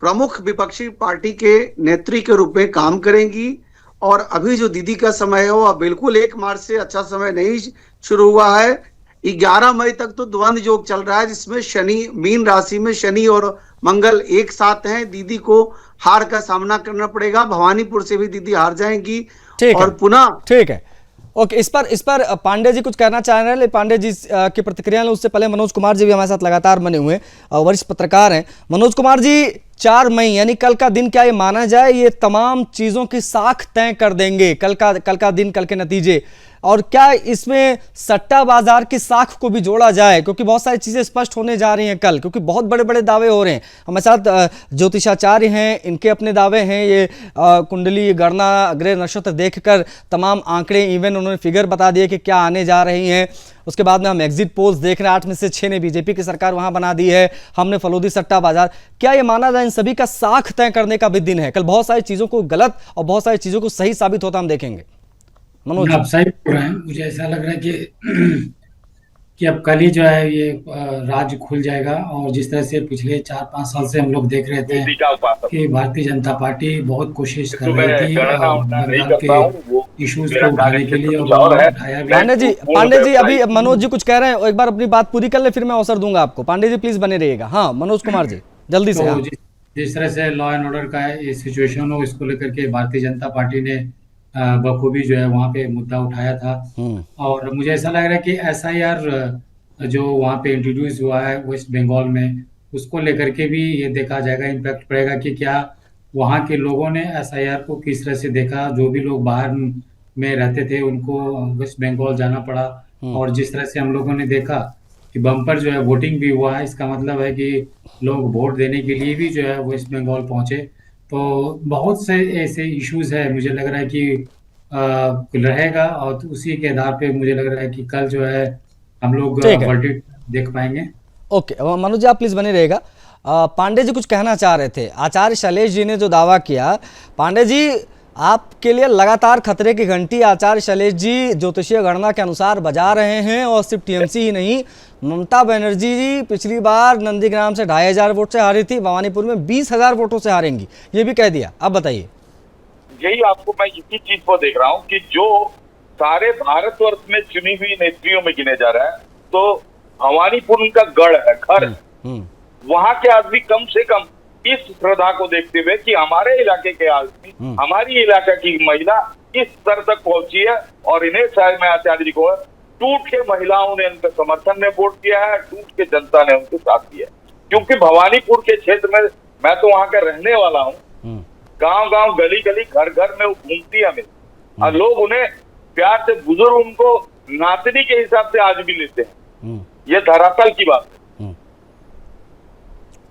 प्रमुख विपक्षी पार्टी के नेत्री के रूप में काम करेंगी। और अभी जो दीदी का समय है वह बिल्कुल 1 मार्च से अच्छा समय नहीं शुरू हुआ है। 11 मई तक तो द्वंद्व योग चल रहा है, जिसमें शनि, मीन राशि में शनि और मंगल एक साथ हैं। दीदी को हार का सामना करना पड़ेगा। भवानीपुर से भी दीदी हार जाएंगी और पुनः। ठीक है, ओके। इस पर पांडे जी कुछ कहना चाह रहे हैं। पांडे जी की प्रतिक्रिया लें उससे पहले मनोज कुमार जी भी हमारे साथ लगातार बने हुए हैं, वरिष्ठ पत्रकार हैं। मनोज कुमार जी, 4 मई यानी कल का दिन, क्या ये माना जाए ये तमाम चीजों की साख तय कर देंगे? कल का दिन, कल के नतीजे, और क्या इसमें सट्टा बाजार की साख को भी जोड़ा जाए? क्योंकि बहुत सारी चीजें स्पष्ट होने जा रही हैं कल, क्योंकि बहुत बड़े बड़े दावे हो रहे हैं। हमारे साथ ज्योतिषाचार्य हैं, इनके अपने दावे हैं। ये कुंडली गणना ग्रह नक्षत्र देखकर तमाम आंकड़े, इवन उन्होंने फिगर बता दिए कि क्या आने जा रही हैं। उसके बाद में हम एग्जिट पोल्स देख रहे हैं, 8 में से 6 ने बीजेपी की सरकार वहां बना दी है। हमने फलोदी सट्टा बाजार, क्या ये माना जाए इन सभी का साख तय करने का भी दिन है? कल बहुत सारी चीजों को गलत और बहुत सारी चीजों को सही साबित होता हम देखेंगे। मनोज, आप सही बोल रहे हैं। मुझे ऐसा लग रहा है कि अब कल ही जो है ये राज्य खुल जाएगा। और जिस तरह से पिछले 4-5 साल से हम लोग देख रहे थे कि भारतीय जनता पार्टी बहुत कोशिश कर रही थी बंगाल के इश्यूज को उठाने के लिए, और उठाया भी। पांडे जी अभी मनोज जी कुछ कह रहे हैं, एक बार अपनी बात पूरी कर ले, फिर मैं अवसर दूंगा आपको। पांडे जी प्लीज बने रहिएगा। हाँ मनोज कुमार जी जल्दी से। तो जिस तरह से लॉ एंड ऑर्डर का ये सिचुएशन हो, इसको लेकर के भारतीय जनता पार्टी ने बखूबी जो है वहाँ पे मुद्दा उठाया था। और मुझे ऐसा लग रहा है कि SIR जो वहाँ पे इंट्रोड्यूस हुआ है वेस्ट बंगाल में, उसको लेकर के भी ये देखा जाएगा, इम्पैक्ट पड़ेगा कि क्या वहाँ के लोगों ने SIR को किस तरह से देखा। जो भी लोग बाहर में रहते थे उनको वेस्ट बंगाल जाना पड़ा, और जिस तरह से हम लोगों ने देखा कि बम्पर जो है वोटिंग भी हुआ है, इसका मतलब है कि लोग वोट देने के लिए भी जो है वेस्ट बंगाल पहुंचे। तो बहुत से ऐसे इश्यूज है, मुझे लग रहा है कि रहेगा। और उसी के आधार पे मुझे लग रहा है कि कल जो है हम लोग वर्डिक्ट देख पाएंगे। ओके मनोज जी आप प्लीज बने रहेगा। पांडे जी कुछ कहना चाह रहे थे। आचार्य शैलेश जी ने जो दावा किया, पांडे जी आपके लिए लगातार खतरे की घंटी आचार्य शैलेश जी ज्योतिषीय गणना के अनुसार बजा रहे हैं। और सिर्फ TMC ही नहीं, ममता बनर्जी जी पिछली बार नंदीग्राम से 2500 वोट से हारी थी, भवानीपुर में 20,000 वोटों से हारेंगी, ये भी कह दिया। अब बताइए। यही आपको मैं इसी चीज को देख रहा हूँ कि जो सारे भारतवर्ष में चुनी हुई नेत्रियों में गिने जा रहा है, तो भवानीपुर उनका गढ़ है, घर है। वहां के आदमी कम से कम इस श्रद्धा को देखते हुए कि हमारे इलाके के आदमी, हमारी इलाके की महिला इस स्तर तक पहुंची है, और इन्हें शायद मैं आचार्य जी को टूट के महिलाओं ने उनके समर्थन में वोट किया है, टूट के जनता ने उनके साथ दिया। क्योंकि भवानीपुर के क्षेत्र में मैं तो वहां का रहने वाला हूँ, गांव गांव गली गली घर घर में घूमती है मेरी, और लोग उन्हें प्यार से, बुजुर्ग उनको नातनी के हिसाब से आज भी लेते हैं। ये धरातल की बात है।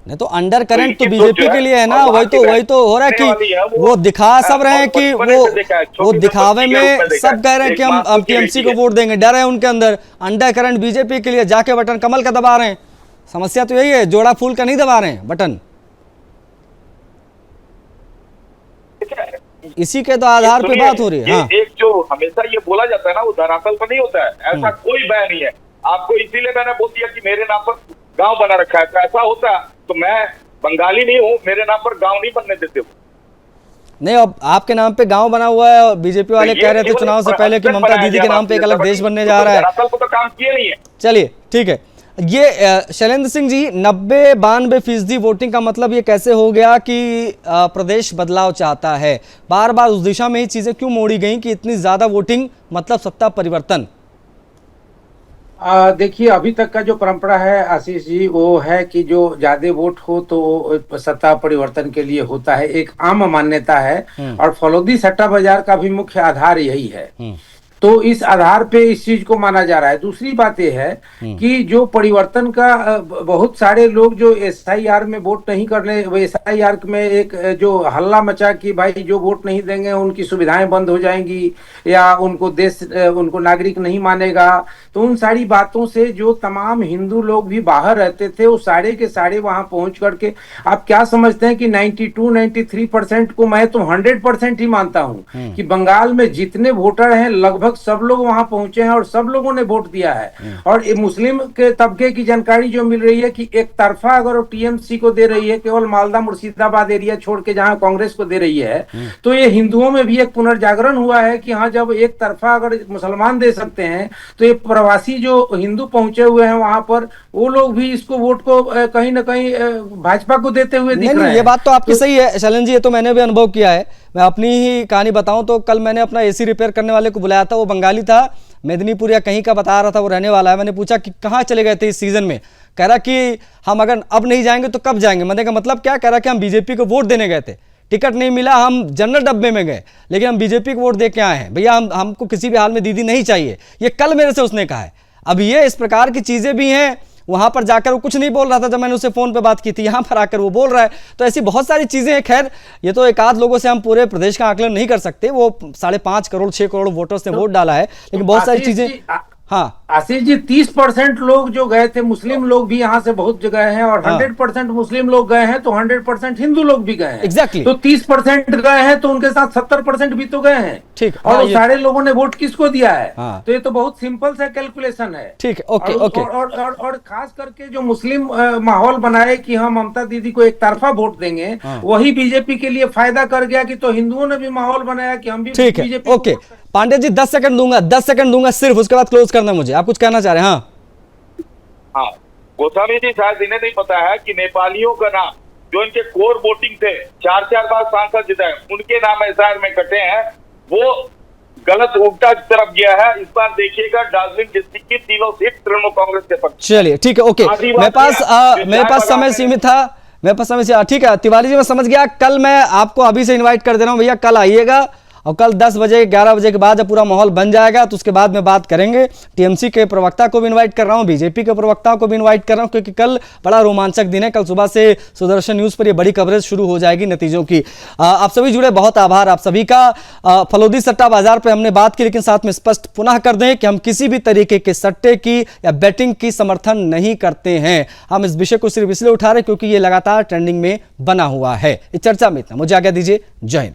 नहीं तो अंडर करंट तो इनकी बीजेपी जो के है, लिए है ना, और वही तो हो रहा है कि वाली है, वो दिखा सब रहे हैं कि बचपने से देखा है, वो छोटी दिखावे बच्ची के रूप में देखा सब कह रहे हैं कि एक हम मासूम सी टीएमसी बेटी को वोट देंगे, डर है उनके अंदर। अंडर करंट बीजेपी के लिए, जाके बटन कमल का दबा रहे हैं। समस्या तो यही है, जोड़ा फूल का नहीं दबा रहे हैं बटन। इसी के तो आधार पे बात हो रही है। हाँ, एक जो हमेशा ये बोला जाता है ना, वो धरातल पर नहीं होता है। ऐसा कोई भय नहीं है आपको, इसीलिए मैंने बोल दिया कि मेरे नाम पर गांव बना रखा है। तो ऐसा होता तो मैं बंगाली नहीं हूँ, मेरे नाम पर गांव नहीं बनने देते हो। नहीं, अब आपके नाम पे गांव बना हुआ है और बीजेपी वाले कह रहे थे चुनाव से पहले कि ममता दीदी के नाम पे एक अलग देश बनने जा रहा है। धरातल पर तो काम किए नहीं है। चलिए ठीक है, ये शैलेंद्र सिंह जी 90-92% वोटिंग का मतलब ये कैसे हो गया कि प्रदेश बदलाव चाहता है? बार बार उस दिशा में ही चीजें क्यों मोड़ी गई कि इतनी ज्यादा वोटिंग मतलब सत्ता परिवर्तन? देखिए, अभी तक का जो परंपरा है आशीष जी, वो है कि जो ज्यादा वोट हो तो सत्ता परिवर्तन के लिए होता है, एक आम मान्यता है। और फलोदी सट्टा बाजार का भी मुख्य आधार यही है। तो इस आधार पे इस चीज को माना जा रहा है। दूसरी बात यह है कि जो परिवर्तन का बहुत सारे लोग जो एसआईआर में वोट नहीं करने, एसआईआर में एक जो हल्ला मचा कि भाई जो वोट नहीं देंगे उनकी सुविधाएं बंद हो जाएंगी या उनको देश उनको नागरिक नहीं मानेगा, तो उन सारी बातों से जो तमाम हिंदू लोग भी बाहर रहते थे वो सारे के सारे वहां पहुंच करके, आप क्या समझते हैं कि 92-93% को मैं तो 100% ही मानता हूं कि बंगाल में जितने वोटर हैं लगभग सब लोग वहां पहुंचे हैं और सब लोगों ने वोट दिया है। और मुस्लिम के तबके की जानकारी जो मिल रही है कि एक तरफा अगर वो टीएमसी को दे रही है, केवल मालदा मुर्शिदाबाद एरिया छोड़ के जहां कांग्रेस को दे रही है, तो ये हिंदुओं में भी एक पुनर्जागरण हुआ है कि हाँ, जब एक तरफा अगर मुसलमान दे सकते हैं तो ये प्रवासी जो हिंदू पहुंचे हुए हैं वहां पर, वो लोग भी इसको वोट को कहीं ना कहीं भाजपा को देते हुए दिख रहे हैं। ये बात तो आपकी सही है शैलेंद्र जी, ये तो मैंने भी अनुभव किया है। मैं अपनी ही कहानी बताऊं तो कल मैंने अपना एसी रिपेयर करने वाले को बुलाया था, वो बंगाली था, मेदिनीपुर या कहीं का बता रहा था, वो रहने वाला है। मैंने पूछा कि कहाँ चले गए थे इस सीजन में? कह रहा कि हम अगर अब नहीं जाएंगे तो कब जाएंगे। मैंने कहा मतलब क्या? कह रहा कि हम बीजेपी को वोट देने गए थे, टिकट नहीं मिला, हम जनरल डब्बे में गए, लेकिन हम बीजेपी को वोट दे के आए हैं। भैया हमको किसी भी हाल में दीदी नहीं चाहिए, ये कल मेरे से उसने कहा है। अब ये इस प्रकार की चीजें भी हैं। वहां पर जाकर वो कुछ नहीं बोल रहा था जब मैंने उससे फोन पे बात की थी, यहां पर आकर वो बोल रहा है। तो ऐसी बहुत सारी चीजें हैं। खैर, ये तो एक आध लोगों से हम पूरे प्रदेश का आकलन नहीं कर सकते, वो 5.5 करोड़ 6 करोड़ वोटर्स ने वोट डाला है, लेकिन बहुत सारी चीजें। हाँ आशीष जी, 30% लोग जो गए थे मुस्लिम लोग भी यहाँ से बहुत जगह हैं और 100% मुस्लिम लोग गए हैं तो 100% हिंदू लोग भी गए हैं। एग्जैक्टली। तो 30% गए हैं तो उनके साथ 70% भी तो गए हैं। ठीक। और सारे लोगों ने वोट किसको दिया है? तो ये तो बहुत सिंपल सा कैलकुलेशन है। ठीक है, ओके ओके। और खास करके जो मुस्लिम माहौल बनाए कि हम ममता दीदी को एक तरफा वोट देंगे, वही बीजेपी के लिए फायदा कर गया कि तो हिंदुओं ने भी माहौल बनाया कि हम भी BJP. Okay Pandey ji, 10 second दूंगा, 10 सेकंड दूंगा सिर्फ, उसके बाद क्लोज करना मुझे। आप कुछ कहना चाह रहे हैं? हाँ, गोस्वामी जी, शायद इन्हें नहीं पता है कि नेपालियों का नाम जो इनके कोर वोटिंग थे, 4 बार सांसद जिताए, उनके नाम एसआईआर में कटे हैं, वो गलत उल्टा तरफ गया है। इस बार देखिएगा दार्जिलिंग डिस्ट्रिक्ट की 3 सीट तृणमूल कांग्रेस के पक्ष। चलिए ठीक है, ओके। मेरे पास समय सीमित था, मेरे पास समय से। ठीक है तिवारी जी, मैं समझ गया। कल मैं आपको अभी से इन्वाइट कर दे रहा हूँ भैया, कल आइएगा और कल 10 बजे 11 बजे के बाद जब पूरा माहौल बन जाएगा तो उसके बाद में बात करेंगे। टीएमसी के प्रवक्ता को भी इनवाइट कर रहा हूं, बीजेपी के प्रवक्ताओं को भी इनवाइट कर रहा हूं, क्योंकि कल बड़ा रोमांचक दिन है। कल सुबह से सुदर्शन न्यूज़ पर ये बड़ी कवरेज शुरू हो जाएगी नतीजों की। आप सभी जुड़े, बहुत आभार आप सभी का। फलोदी सट्टा बाजार पर हमने बात की, लेकिन साथ में स्पष्ट पुनः कर दें कि हम किसी भी तरीके के सट्टे की या बैटिंग की समर्थन नहीं करते हैं। हम इस विषय को सिर्फ इसलिए उठा रहे क्योंकि ये लगातार ट्रेंडिंग में बना हुआ है। इस चर्चा में इतना, मुझे आज्ञा दीजिए। जय हिंद।